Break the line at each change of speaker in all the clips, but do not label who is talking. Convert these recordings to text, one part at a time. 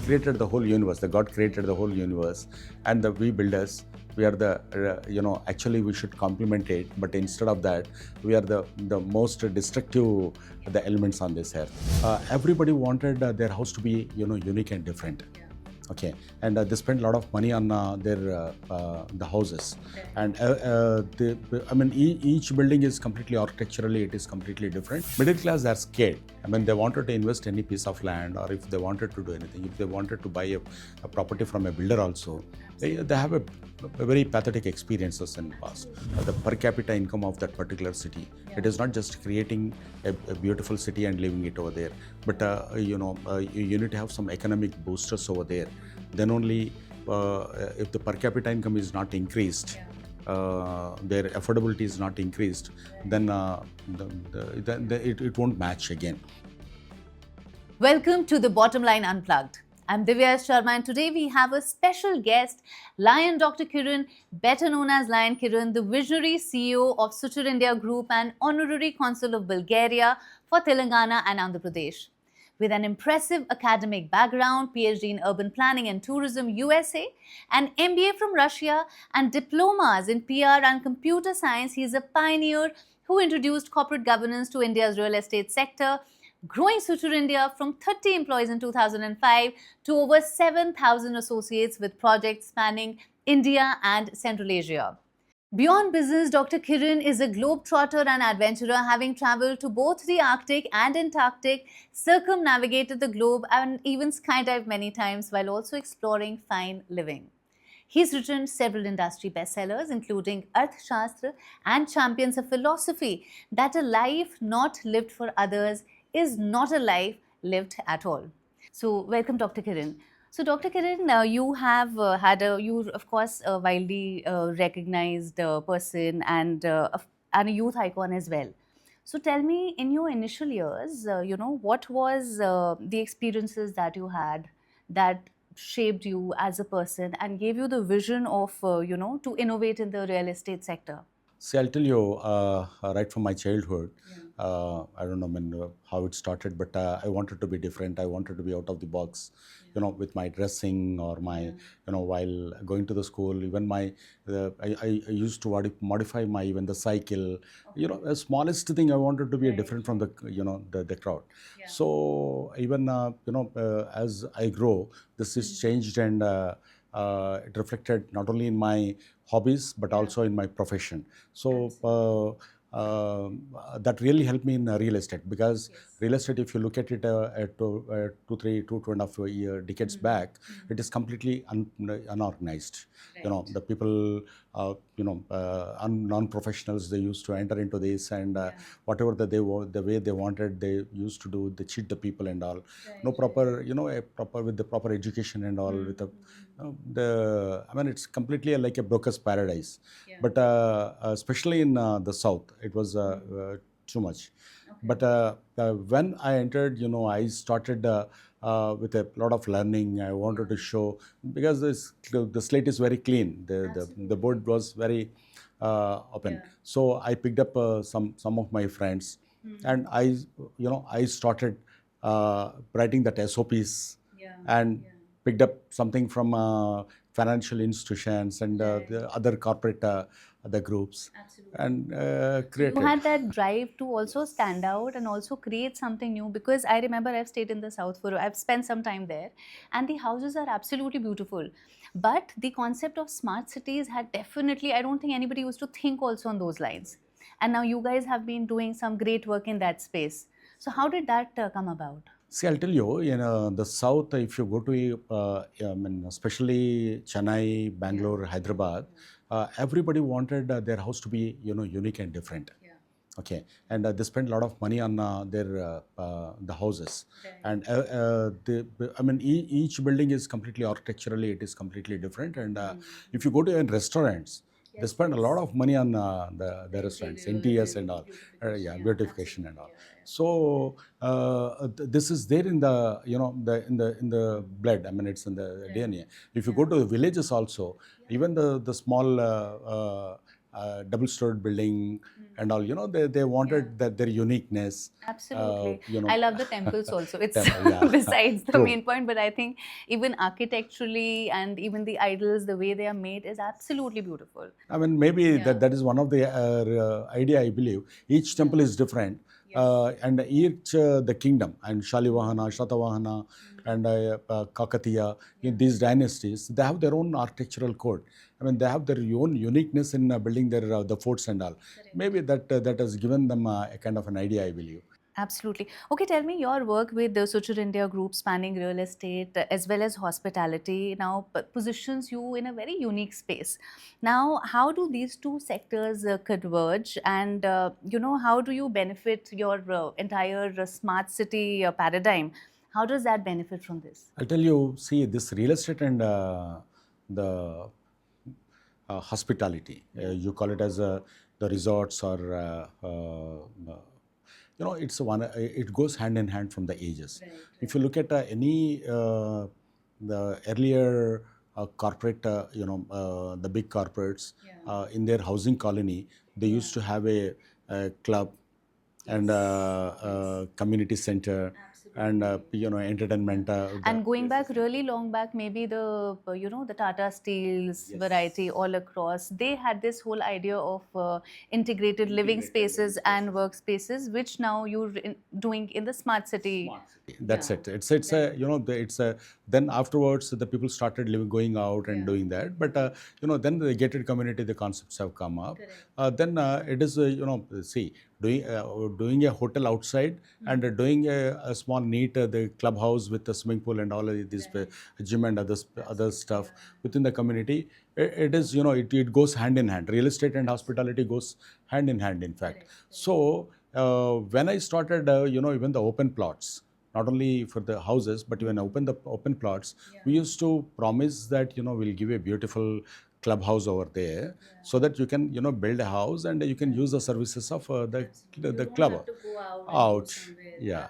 created the whole universe. The God created the whole universe, and we builders, we are the actually we should complement it, but instead of that, we are the most destructive the elements on this earth. Everybody wanted their house to be unique and different. Okay, and they spend a lot of money on their the houses, and each building is completely architecturally, it is completely different. Middle class are scared. I mean, they wanted to invest any piece of land, or if they wanted to do anything, if they wanted to buy a property from a builder also, they have a very pathetic experiences in the past. The per capita income of that particular city, it is not just creating a beautiful city and living it over there, but you need to have some economic boosters over there. Then only if the per capita income is not increased, their affordability is not increased, then it won't match again.
Welcome to the Bottomline Unplugged. I'm Divya Sharma, and today we have a special guest, Lion Dr Kiron, better known as Lion Kiron, the visionary CEO of Suchirindia Group and Honorary Consul of Bulgaria for Telangana and Andhra Pradesh. With an impressive academic background, PhD in Urban Planning and Tourism, USA, an MBA from Russia, and diplomas in PR and Computer Science, he is a pioneer who introduced corporate governance to India's real estate sector, growing Suchirindia from 30 employees in 2005 to over 7,000 associates with projects spanning India and Central Asia. Beyond business, Dr. Kiron is a globetrotter and adventurer, having traveled to both the Arctic and Antarctic, circumnavigated the globe, and even skydived many times while also exploring fine living. He's written several industry bestsellers, including Arthashastra and champions a philosophy that a life not lived for others is not a life lived at all. So, welcome, Dr. Kiron. So, Dr. Kiron, you have you're of course a widely recognized person and a youth icon as well. So, tell me, in your initial years, what was the experiences that you had that shaped you as a person and gave you the vision of, to innovate in the real estate sector?
See, I'll tell you right from my childhood. I don't know how it started, but I wanted to be different. I wanted to be out of the box, with my dressing or my, while going to the school. Even I used to modify my even the cycle. The smallest thing I wanted to be different from the crowd. So even as I grow, this is changed, and it reflected not only in my hobbies but also in my profession. So that really helped me in real estate, because real estate, if you look at it at 2.5 decades back, it is completely unorganized. The people, non-professionals, they used to enter into this, and whatever that the way they wanted, they used to do. They cheat the people and all. No proper, with the proper education and all. With it's completely like a broker's paradise. But especially in the south, it was too much. But when I entered, I started with a lot of learning. I wanted to show, because the slate is very clean. The board was very open. So I picked up some of my friends, and I started writing that SOPs, and picked up something from financial institutions and the other corporate the groups. Absolutely. And created.
You had that drive to also stand out and also create something new, because I remember I've stayed in the south I've spent some time there, and the houses are absolutely beautiful. But the concept of smart cities had definitely, I don't think anybody used to think also on those lines. And now you guys have been doing some great work in that space. So how did that come about?
See, I'll tell you, the south, if you go to, especially Chennai, Bangalore, Hyderabad, everybody wanted their house to be, unique and different. Okay, and they spend a lot of money on their the houses, and each building is completely architecturally, it is completely different. And if you go to restaurants, they spend a lot of money on the restaurants, interiors and all, beautification and all. So this is there in the in the blood. It's in the DNA. If you go to the villages also, even the small double-storied building and all. They wanted that their uniqueness.
Absolutely.
You know,
I love the temples also. It's
yeah,
besides the
true.
main point, but I think even architecturally and even the idols, the way they are made is absolutely beautiful.
I mean, maybe that is one of the idea, I believe. Each temple is different. And each the kingdom and Shalivahana, Shatavahana, and Kakatiya, in these dynasties, they have their own architectural code. I mean, they have their own uniqueness in building their the forts and all. Maybe that has given them a kind of an idea, I believe.
Absolutely. Okay, tell me your work with the Suchirindia Group spanning real estate as well as hospitality now positions you in a very unique space. Now, how do these two sectors converge and, how do you benefit your entire smart city paradigm? How does that benefit from this?
I'll tell you, see, this real estate and the hospitality, you call it as the resorts or, it's one, it goes hand in hand from the ages. If you look at any, the earlier corporate, the big corporates in their housing colony, they used to have a club and community center and entertainment.
And going back really long back, maybe the Tata Steels variety all across, they had this whole idea of integrated living spaces and workspaces, which now you're doing in the smart city.
That's it. It's a it's a then afterwards the people started living going out and doing that. But then the gated community, the concepts have come up. Then it is see, doing a hotel outside and doing a small neat the clubhouse with the swimming pool and all of this gym and other stuff within the community. It is it goes hand in hand. Real estate and hospitality goes hand in hand, in fact. So when I started even the open plots, not only for the houses but even open plots, we used to promise that we'll give a beautiful clubhouse over there, so that you can build a house and you can use the services of the club out. Yeah.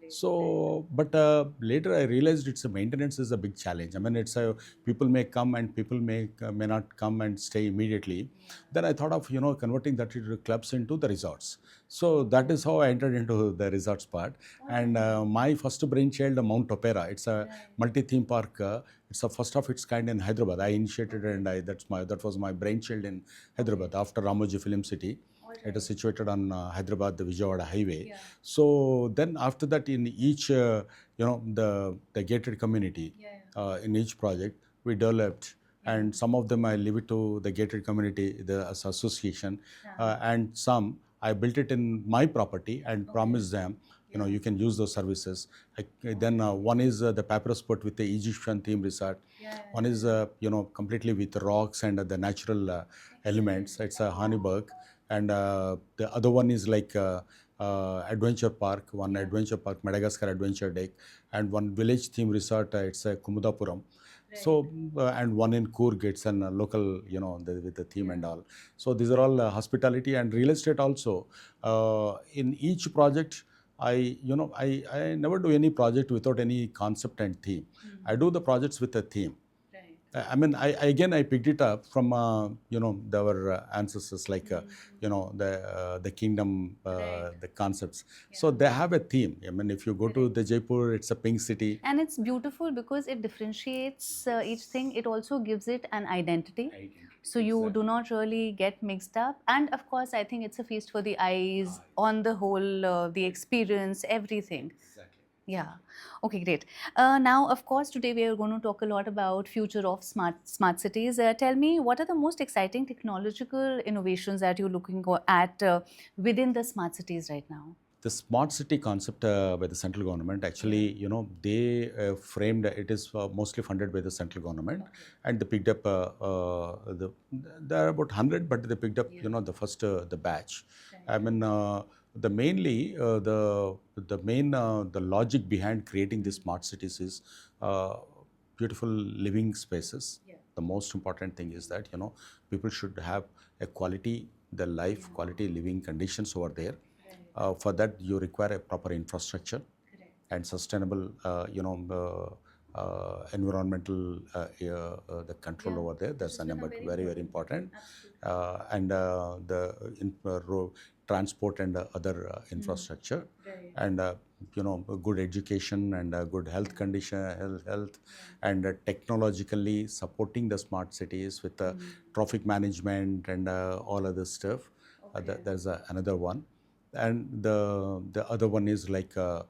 So, but later I realized it's a maintenance is a big challenge. I mean, it's a people may come and people may not come and stay immediately. Then I thought of converting that into clubs into the resorts. So that is how I entered into the resorts part. And my first brainchild, Mount Opera. It's a multi-theme park. It's the first of its kind in Hyderabad. I initiated and that was my brainchild in Hyderabad after Ramoji Film City. It is situated on Hyderabad, the Vijayawada highway. So then after that, in each, the gated community, in each project, we developed. And some of them I leave it to the gated community, the association, and some I built it in my property and promised them, you can use those services. Then one is the papyrus port with the Egyptian theme resort. One is completely with rocks and the natural elements. It's a Honeyberg. And the other one is like adventure park, adventure park, Madagascar adventure deck, and one village theme resort, it's a Kumudapuram. So, and one in Coorg, it's a local, with the theme and all. So these are all hospitality and real estate also. In each project, I never do any project without any concept and theme. I do the projects with a theme. I mean, I picked it up from our ancestors, like the kingdom, the concepts. So they have a theme. I mean, if you go to the Jaipur, it's a pink city.
And it's beautiful because it differentiates each thing. It also gives it an identity. So you do not really get mixed up. And of course, I think it's a feast for the eyes, on the whole, the experience, everything. Yeah. Okay, great. Now, of course, today we are going to talk a lot about future of smart cities. Tell me, what are the most exciting technological innovations that you're looking at within the smart cities right now?
The smart city concept by the central government, actually, they framed it is mostly funded by the central government, and they picked up there are about 100, but they picked up the first the batch. I mean. The mainly the main the logic behind creating these smart cities is beautiful living spaces. The most important thing is that people should have a quality the life quality living conditions over there. For that you require a proper infrastructure and sustainable environmental the control over there. That's a number very very important, and the transport and other infrastructure, and good education and good health condition, health, and technologically supporting the smart cities with traffic management and all other stuff. There's another one, and the other one is like the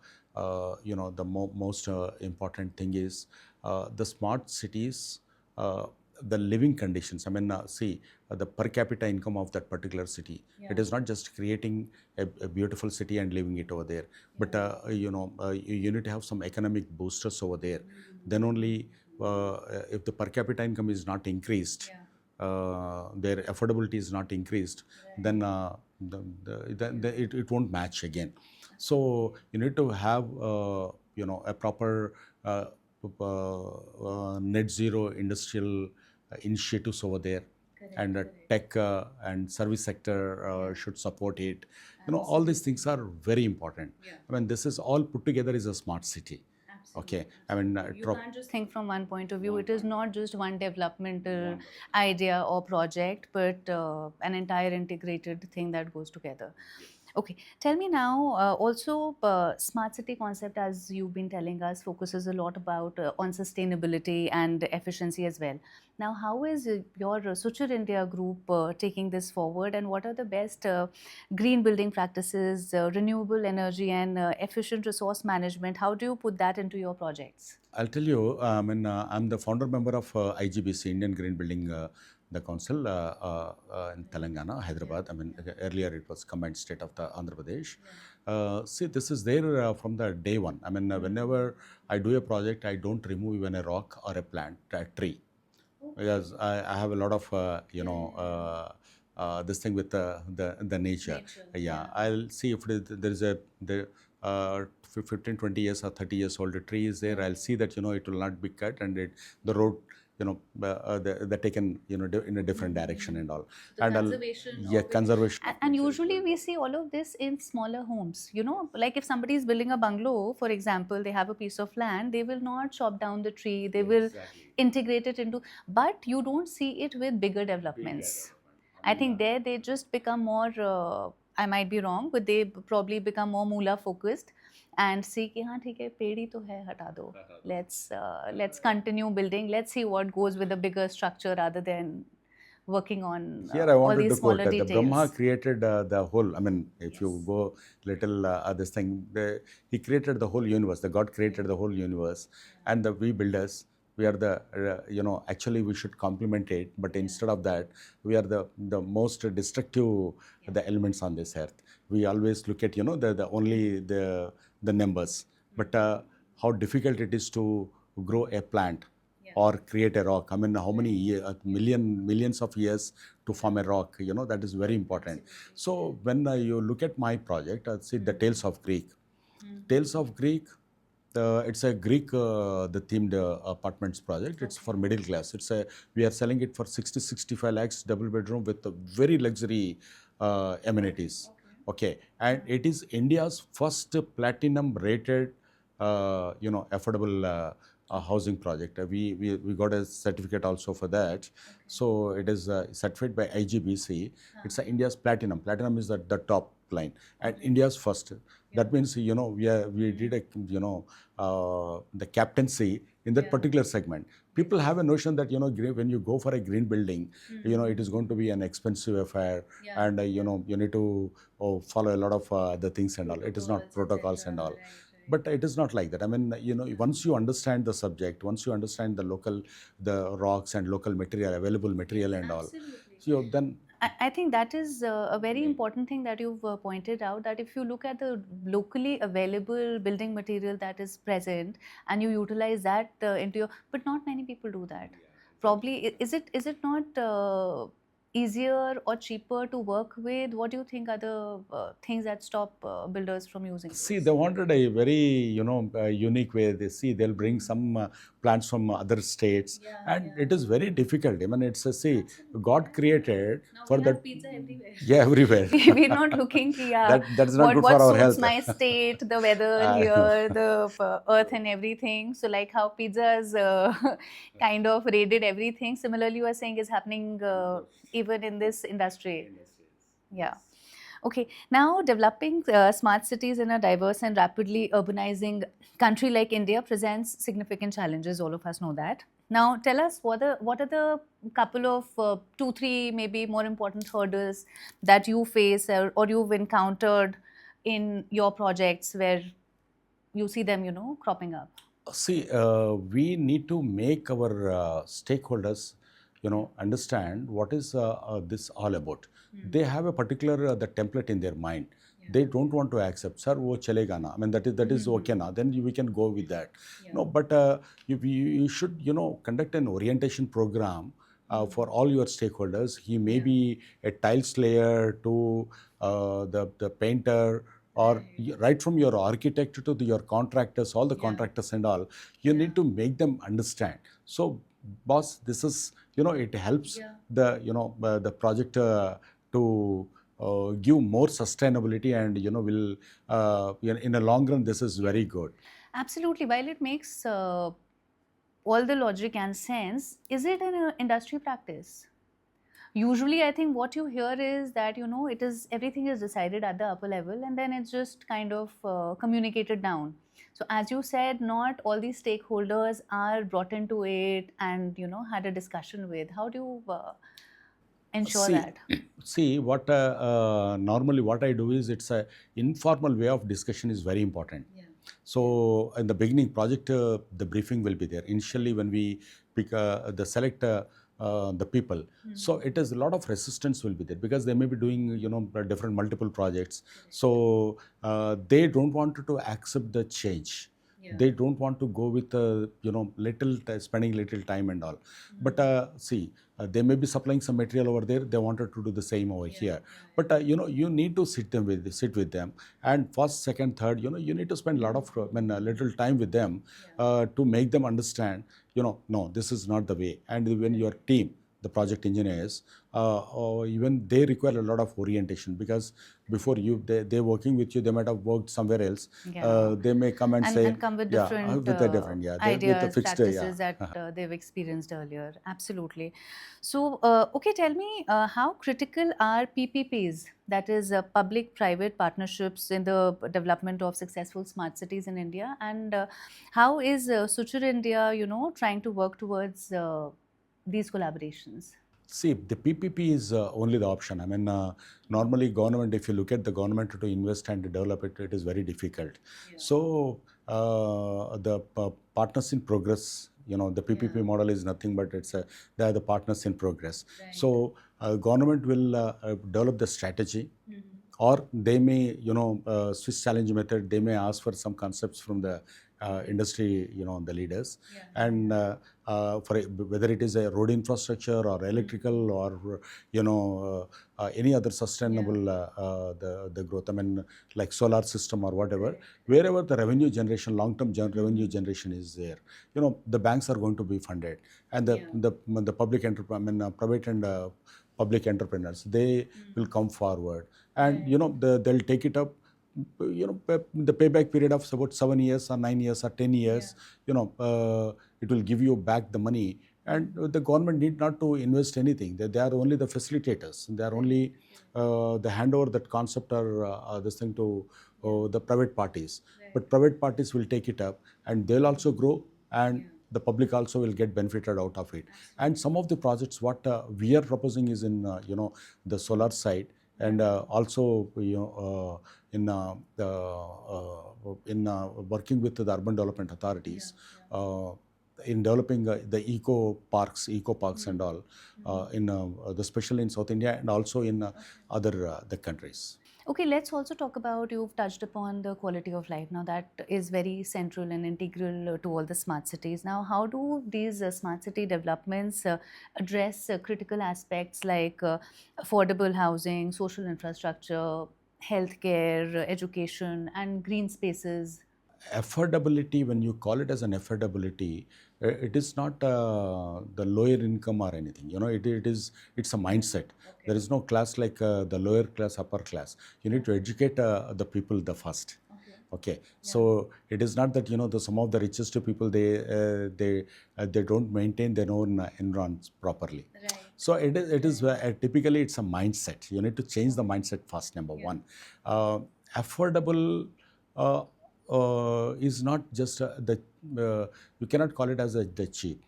most important thing is the smart cities, the living conditions. I mean, see, the per capita income of that particular city. It is not just creating a beautiful city and living it over there, but you need to have some economic boosters over there. Then only, if the per capita income is not increased, their affordability is not increased, then it won't match again. So you need to have a proper net zero industrial initiatives over there, and tech and service sector should support it. All these things are very important. I mean, this is all put together is a smart city. Okay, I mean,
you can't just think from one point of view. It is not just one developmental idea or project, but an entire integrated thing that goes together. Okay, tell me now, also smart city concept, as you've been telling us, focuses a lot about on sustainability and efficiency as well. Now, how is your Suchirindia Group taking this forward, and what are the best green building practices, renewable energy and efficient resource management? How do you put that into your projects?
I'll tell you, I'm the founder member of IGBC, Indian Green Building the Council in Telangana, Hyderabad. I mean, earlier it was combined state of the Andhra Pradesh. See, this is there from the day one. I mean, whenever I do a project, I don't remove even a rock or a plant, a tree, because I have a lot of this thing with the nature. Yeah, I'll see if there is the 15, 20 years or 30 years old tree is there. I'll see that it will not be cut, and the road they're taken in a different direction and all.
The
And
conservation
yeah,
of it.
conservation.
And usually we see all of this in smaller homes. Like if somebody is building a bungalow, for example, they have a piece of land, they will not chop down the tree, they will integrate it into, but you don't see it with bigger developments. I think there they just become more, I might be wrong, but they probably become more moolah focused and see कि हाँ ठीक है पेड़ ही तो है हटा दो. Let's continue building. Let's see what goes with the bigger structure rather than working on
Here I
all
wanted
these
to quote
smaller
that the Brahma
details.
created the whole. I mean, if you go little this thing, he created the whole universe. The God created the whole universe, and we builders, we are the actually we should complement it, but instead of that, we are the most destructive the elements on this earth. We always look at the only the numbers, but how difficult it is to grow a plant or create a rock. I mean, how many millions of years to form a rock, that is very important. So when you look at my project, see the Tales of Greek. Tales of Greek, it's a Greek the themed apartments project. It's for middle class. We are selling it for 60-65 lakhs, double bedroom with very luxury amenities. Okay, and it is India's first platinum rated affordable housing project. We got a certificate also for that. So it is certified by IGBC. It's India's platinum. Platinum is the top line, and India's first. That means we did a the captaincy in that particular segment. People have a notion that when you go for a green building, it is going to be an expensive affair, and you need to follow a lot of the things and all. It is not protocols and all. But it is not like that. I mean, once you understand the subject, once you understand the rocks and local material, available material and all, so then
I think that is a very important thing that you've pointed out, that if you look at the locally available building material that is present and you utilize that into your, but not many people do that. Probably, is it not easier or cheaper to work with? What do you think are the things that stop builders from using
See,
this?
they wanted a very, unique way. They see they'll bring some plants from other states, and it is very difficult. I mean, it's a see, God created for that.
Pizza everywhere.
Yeah, everywhere.
We're not looking, yeah,
That's not good for
what
our
suits
health.
my state, the weather
I know.
here, the earth and everything. So like how pizzas kind of raided everything. Similarly, you are saying is happening even in this industry. Yeah. Okay, now developing smart cities in a diverse and rapidly urbanizing country like India presents significant challenges. All of us know that. Now, tell us what are the couple of two, three, maybe more important hurdles that you face or you've encountered in your projects where you see them, cropping up.
See, we need to make our stakeholders, understand what is this all about. They have a particular the template in their mind. They don't want to accept, sir, wo chalega na. I mean, that is okay na. Then we can go with that. No, but you should, conduct an orientation program for all your stakeholders. He may be a tile slayer to the painter, or right from your architect to your contractors, all the contractors and all, you need to make them understand. So, boss, this is, it helps the, the project to give more sustainability, and, will, in a long run, this is very good.
Absolutely. While it makes all the logic and sense, is it an industry practice? Usually, I think what you hear is that it is everything is decided at the upper level, and then it's just kind of communicated down. So as you said, not all these stakeholders are brought into it and had a discussion with. How do you ensure
See,
that?
see what normally what I do is, it's a informal way of discussion is very important. So in the beginning project, the briefing will be there. Initially, when we pick the select the people, so it is a lot of resistance will be there, because they may be doing different multiple projects. So they don't want to accept the change. They don't want to go with little spending little time and all. But see, they may be supplying some material over there. They wanted to do the same over here. But you need to sit with them, and first, second, third, you need to spend a lot of little time with them to make them understand. No, this is not the way. And when your team, the project engineers, or even they require a lot of orientation, because before they're working with you, they might have worked somewhere else.
Yeah.
They may come and say,
And come with
yeah,
different
with a different, with a
ideas,
fixed,
practices
yeah.
that they've experienced earlier. Absolutely. So, okay, tell me how critical are PPPs, that is, public-private partnerships, in the development of successful smart cities in India, and how is Suchirindia, trying to work towards these collaborations?
See, the PPP is only the option. I mean, normally government, if you look at the government to invest and develop it, it is very difficult. So the partners in progress, the PPP model is nothing but they are the partners in progress. So government will develop the strategy, or they may, Swiss challenge method, they may ask for some concepts from the industry, the leaders. And for whether it is a road infrastructure or electrical or any other sustainable the growth, I mean, like solar system or whatever, wherever the revenue generation, long-term revenue generation is there, the banks are going to be funded, and the public I mean, private and public entrepreneurs, they will come forward, and they'll take it up. The payback period of about 7 years or 9 years or 10 years, it will give you back the money, and the government need not to invest anything. They are only the facilitators. They are only the handover that concept or this thing to the private parties. But private parties will take it up, and they'll also grow, and the public also will get benefited out of it. And some of the projects what we are proposing is in the solar side, and also in working with the urban development authorities, in developing the eco parks and all, in especially in South India, and also in other the countries.
Okay, let's also talk about, you've touched upon the quality of life. Now, that is very central and integral to all the smart cities. Now, how do these smart city developments address critical aspects like affordable housing, social infrastructure, healthcare, education, and green spaces?
Affordability, when you call it as an affordability, it is not the lower income or anything. It's a mindset. There is no class like the lower class, upper class. You need to educate the people the first. Okay, so it is not that some of the richest people, they don't maintain their own environs properly. So it is typically it's a mindset. You need to change the mindset first. Number one, affordable uh, is not just the you cannot call it as the cheap.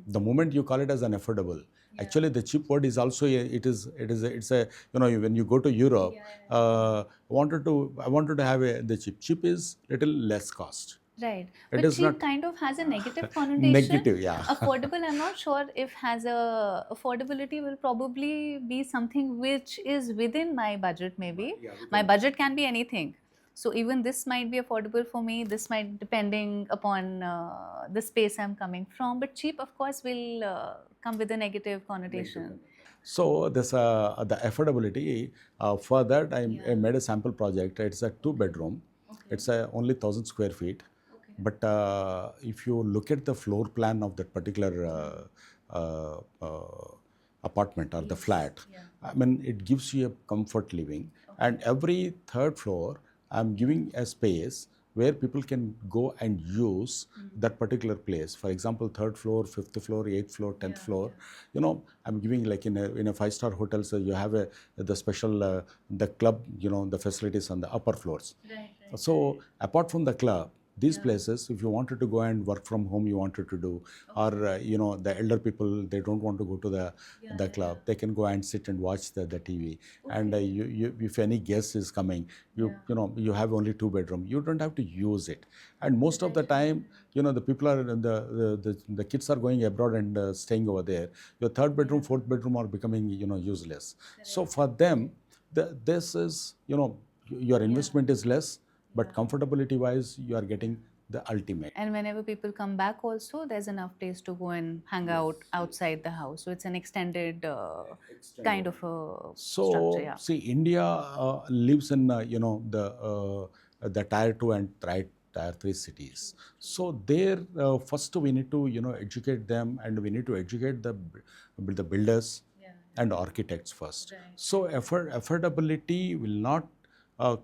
The moment you call it as an affordable, actually the cheap word is also it's a when you go to Europe, I wanted to have the cheap is little less cost.
Right.
It
But
is
cheap
not
kind of has a negative connotation.
negative, yeah.
Affordable, I'm not sure if has a affordability will probably be something which is within my budget, maybe.
Yeah, we
My
can.
budget can be anything. So even this might be affordable for me. This might depending upon the space I'm coming from. But cheap, of course, will come with a negative connotation.
So this the affordability, for that I made a sample project. It's a two-bedroom. It's a only 1,000 square feet. But if you look at the floor plan of that particular apartment or the flat, I mean, it gives you a comfort living. And every third floor, I'm giving a space where people can go and use that particular place. For example, third floor, fifth floor, eighth floor, 10th floor. I'm giving like in a five-star hotel, so you have the special the club, the facilities on the upper floors. So apart from the club, these places, if you wanted to go and work from home, you wanted to do, or the elder people, they don't want to go to the club, they can go and sit and watch the TV. And if any guest is coming, you have only two-bedroom, you don't have to use it. And most of the time, the people are the kids are going abroad and staying over there. Your third bedroom, fourth bedroom are becoming useless. So for them, this is your investment is less, but comfortability wise you are getting the ultimate.
And whenever people come back, also, there's enough place to go and hang out outside the house. So it's an extended kind of a structure.
So
Yeah.
see, India lives in the tier 2 and tier 3 cities. So there, first we need to educate them, and we need to educate the builders and architects first. So affordability will not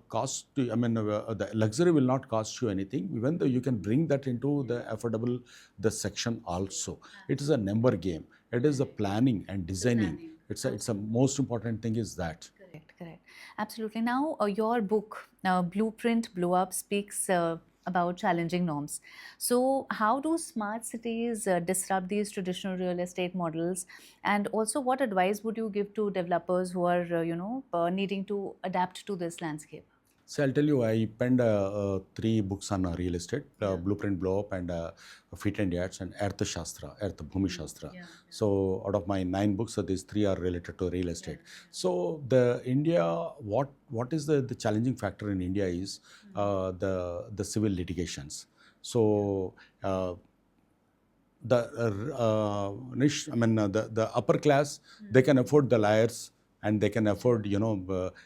cost you, I mean, the luxury will not cost you anything, even though you can bring that into the affordable the section also. It is a number game. It is a planning and designing. It's a most important thing is that.
Correct, correct. Absolutely. Now, your book, Blueprint Blow Up, speaks about challenging norms. So, how do smart cities disrupt these traditional real estate models? And also, what advice would you give to developers who are, needing to adapt to this landscape?
So I'll tell you, I penned three books on real estate: Blueprint Blow Up, and Feet and Yards, and Earth Shastra, Earth Bhumi Shastra. So out of my 9 books, these three are related to real estate. So the India, what is the challenging factor in India is the civil litigations. So the the upper class, they can afford the lawyers, and they can afford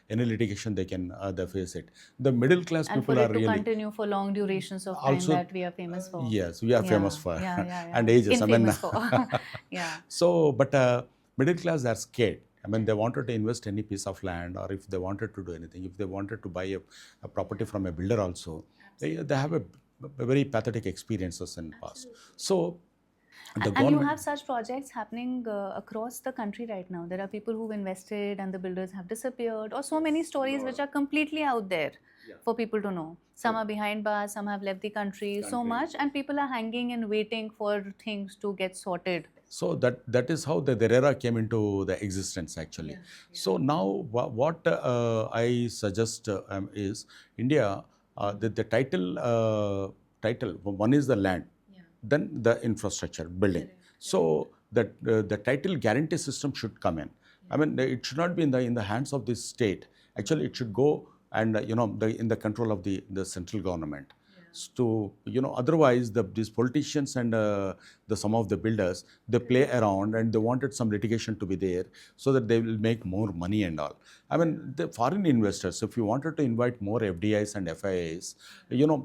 any litigation, they face it. The middle class
And for
people
it
are
to
really
continue for long durations of time
also,
that we are famous for.
yes, we are famous
Yeah,
for
yeah, yeah,
and
yeah.
ages. I mean,
Infamous for. Yeah.
so but middle class are scared. I mean, they wanted to invest any piece of land, or if they wanted to do anything, if they wanted to buy a property from a builder also, they have a very pathetic experiences in the past. So the
And you
government.
have such projects happening across the country right now. There are people who've invested and the builders have disappeared, or so many stories which are completely out there for people to know. Some are behind bars, some have left the country, so much, and people are hanging and waiting for things to get sorted.
So that is how the RERA came into the existence actually. So now what I suggest is India, the title one is the land, then the infrastructure building. So that the title guarantee system should come in. I mean, it should not be in the hands of this state, Actually, it should go and in the control of the central government. So otherwise these politicians and the some of the builders, they play around and they wanted some litigation to be there so that they will make more money and all. I mean, the foreign investors, if you wanted to invite more FDIs and FIIs,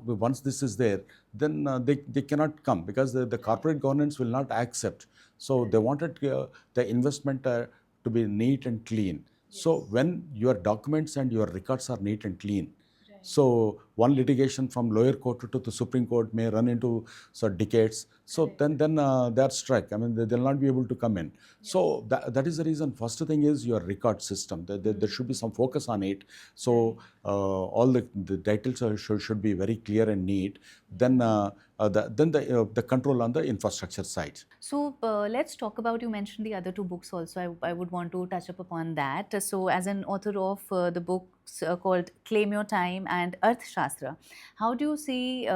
once this is there, then they cannot come because the corporate governance will not accept. So they wanted the investment to be neat and clean. So when your documents and your records are neat and clean, so one litigation from lower court to the Supreme Court may run into decades. So then they are struck. I mean, they'll not be able to come in. So that is the reason. First thing is your record system. There should be some focus on it. So all the titles should be very clear and neat. Then the control on the infrastructure side.
So let's talk about, you mentioned the other two books also. I would want to touch up upon that. So as an author of the books called Claim Your Time and Earth Shastra, how do you see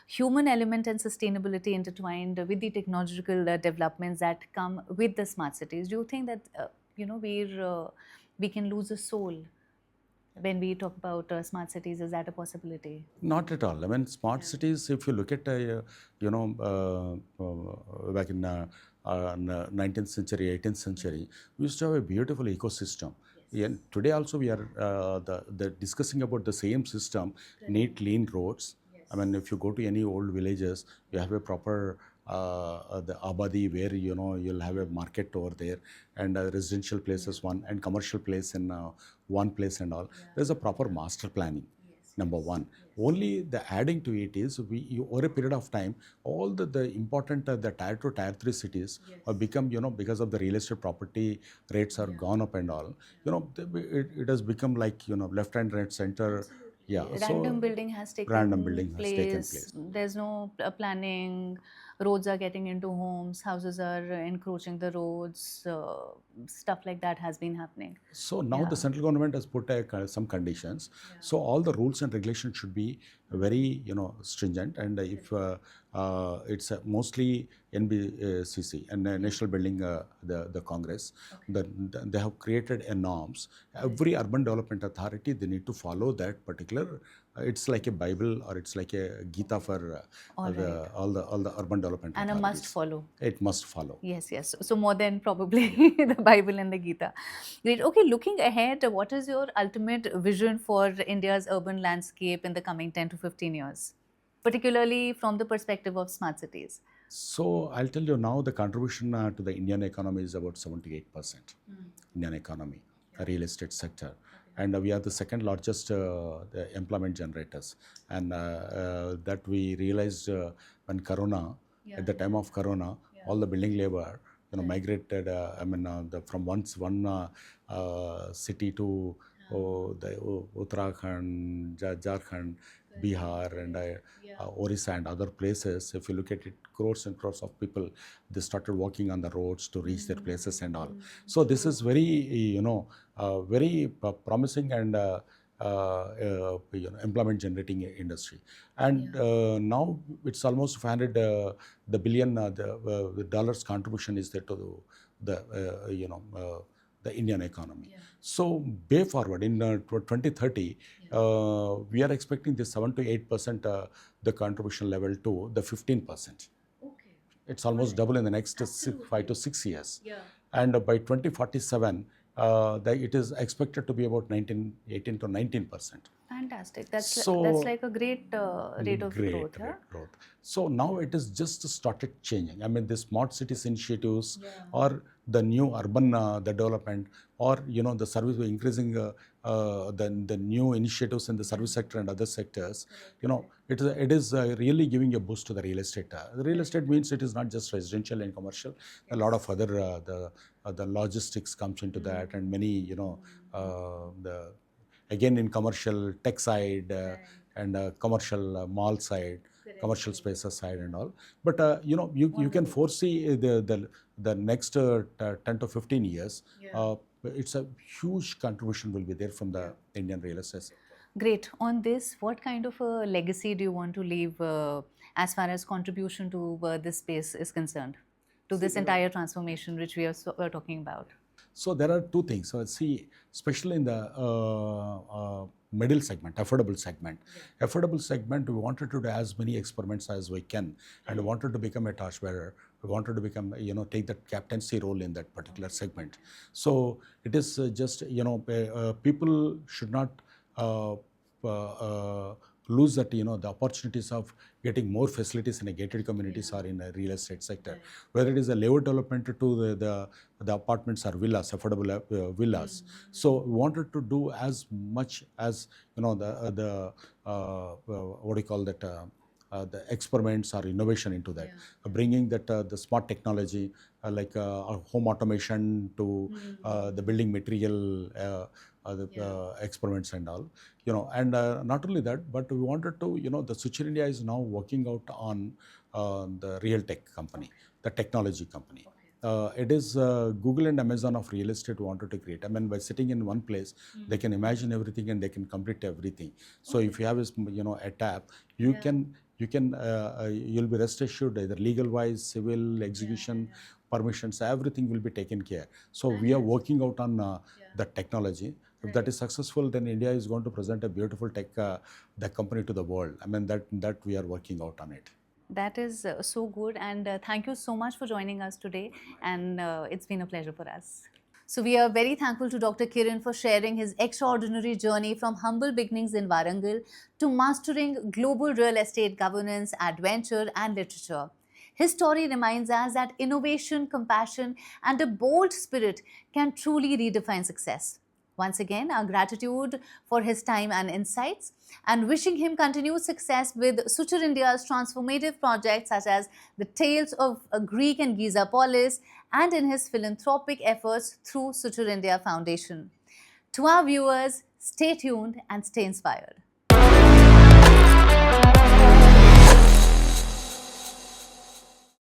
human element and sustainability intertwined with the technological developments that come with the smart cities? Do you think that we can lose a soul when we talk about smart cities? Is that a possibility?
Not at all. I mean, smart cities, if you look at, back in 19th century, 18th century, we used to have a beautiful ecosystem. And today also we are the discussing about the same system, neat, lean roads. I mean, if you go to any old villages, you have a proper the abadi where you'll have a market over there, and residential places one, and commercial place in one place and all. There's a proper master planning. Number one. Only the adding to it is over a period of time, all the important the tier 2, tier 3 cities have become, because of the real estate property rates are gone up and all, it has become like, left and right center. Yeah.
Random building has taken place. There's no planning. Roads are getting into homes. Houses are encroaching the roads. Stuff like that has been happening.
So now the central government has put some conditions. So all the rules and regulations should be very stringent. And if it's mostly NBCC and National Building the Congress, they have created a norms. Every urban development authority, they need to follow that particular. It's like a Bible or it's like a Gita for all the urban development
and
authorities.
A must follow.
It must follow.
Yes. So more than probably the Bible and the Gita. Great. Okay, looking ahead, what is your ultimate vision for India's urban landscape in the coming 10 to 15 years, particularly from the perspective of smart cities?
So I'll tell you now, the contribution to the Indian economy is about 78%. Indian economy, the real estate sector. And we are the second largest the employment generators. And that we realized when Corona, at the time of Corona, all the building labor, migrated. From one city to the Uttarakhand, Jharkhand, Bihar, and Orissa and other places. If you look at it, crores and crores of people, they started walking on the roads to reach their places and all. So this is very, very promising and employment generating industry. And now it's almost 500 the billion the dollars contribution is there to the Indian economy. So way forward in 2030, we are expecting this 7 to 8% the contribution level to the 15%. It's almost double in the next 5 to 6 years. And by 2047, it is expected to be about 18 to 19%.
Fantastic. That's like a great rate of growth.
So now it is just started changing. I mean, the smart cities initiatives or the new urban the development, or the service increasing the new initiatives in the service sector and other sectors. It is really giving a boost to the real estate. The real estate means it is not just residential and commercial. A lot of other the logistics comes into that, and many again in commercial tech side and commercial mall side, commercial spaces side and all. But you can foresee the next 10 to 15 years. It's a huge contribution will be there from the Indian real estate sector.
Great. On this, what kind of a legacy do you want to leave as far as contribution to this space is concerned, to this entire transformation which we are talking about?
So there are two things. So see, especially in the middle segment, affordable segment. Affordable segment, we wanted to do as many experiments as we can, and we wanted to become a torchbearer. We wanted to become, take that captaincy role in that particular segment. So it is just, people should not uh, lose that, the opportunities of getting more facilities in a gated communities or in a real estate sector, whether it is a layout development to the apartments or villas, affordable villas. So we wanted to do as much as, the what do you call that, the experiments or innovation into that, bringing that the smart technology, like home automation to the building material, the experiments and all, and not only that, but we wanted to, the Suchirindia is now working out on the real tech company, the technology company. It is Google and Amazon of real estate wanted to create. I mean, by sitting in one place, they can imagine everything and they can complete everything. So if you have, a tab, you'll be rest assured either legal wise, civil, execution, permissions, everything will be taken care. So we are working out on the technology. If that is successful, then India is going to present a beautiful tech the company to the world. I mean, that we are working out on it.
That is so good, and thank you so much for joining us today. And it's been a pleasure for us. So, we are very thankful to Dr. Kiran for sharing his extraordinary journey from humble beginnings in Warangal to mastering global real estate governance, adventure, and literature. His story reminds us that innovation, compassion, and a bold spirit can truly redefine success. Once again, our gratitude for his time and insights, and wishing him continued success with Suchirindia's transformative projects such as the Tales of Greek and Giza Polis, and in his philanthropic efforts through Suchirindia Foundation. To our viewers, stay tuned and stay inspired.